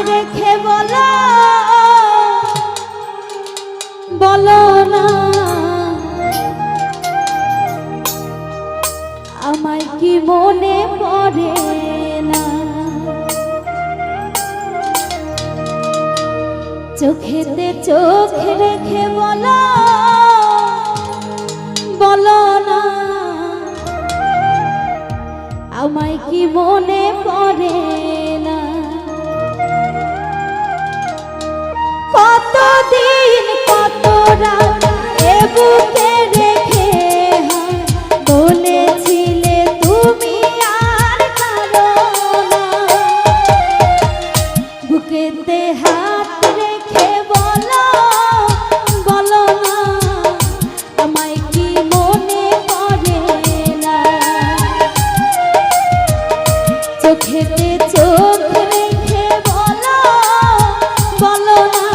রেখে বলো বলো না আমায় কি মনে পড়ে না। চোখেতে চোখ রেখে বলো বলো না আমায় কি মনে পড়ে না। কতদিন কত রাত এ বুকে রেখে বলেছিলে তুমি আর কারো না। বুকেতে হাত রেখে বলো বলো না আমায় কি মনে পড়ে না। চোখেতে চোখ রেখে বলো বলো না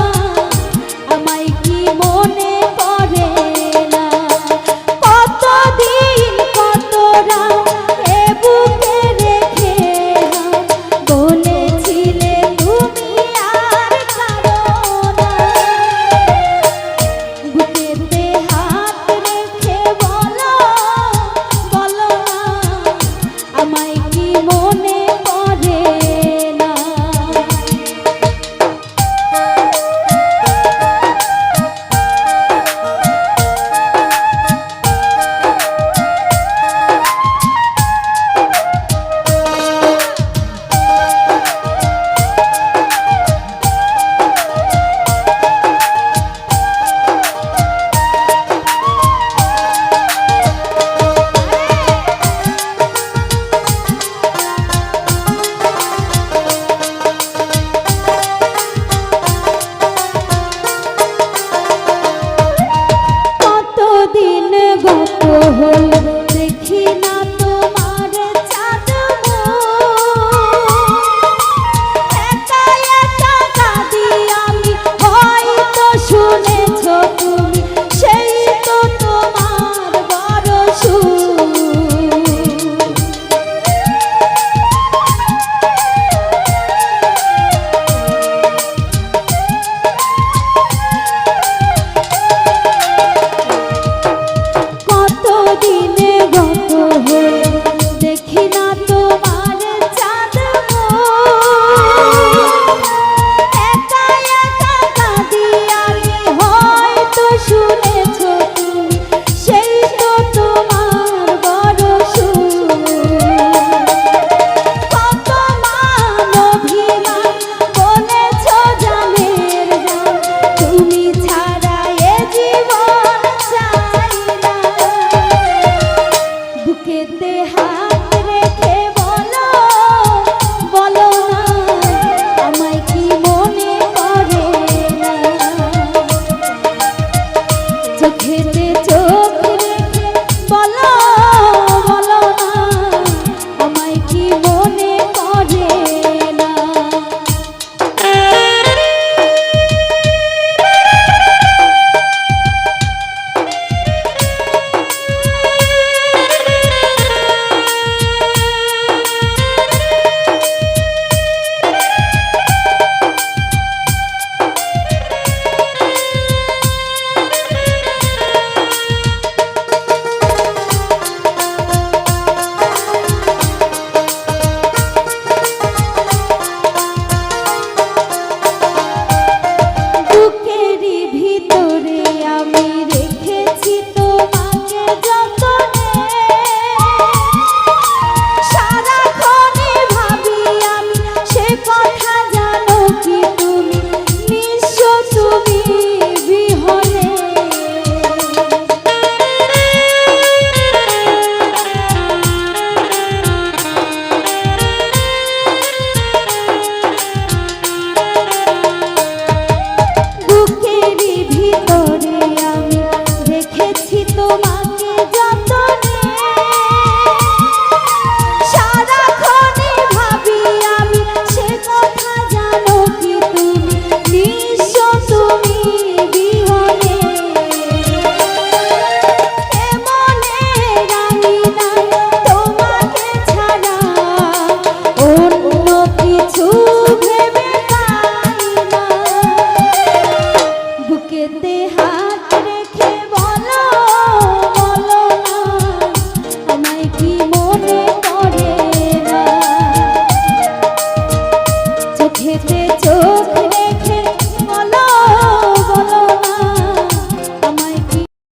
আমায় কি মনে পড়ে না। কতদিন কত রাত এ বুকে রেখে বলেছিলে তুমি আর চোখ রেখে